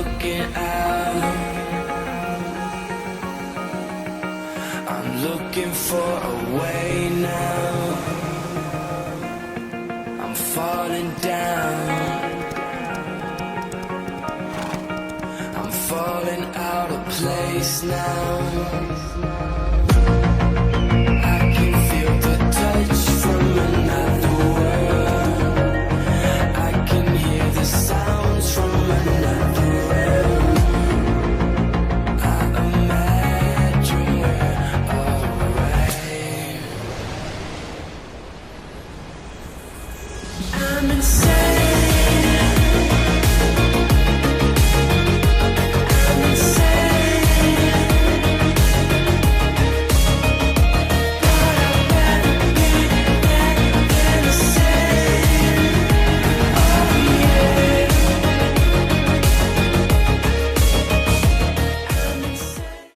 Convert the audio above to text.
looking out. I'm looking for a way now. I'm falling down. I'm falling out of place now.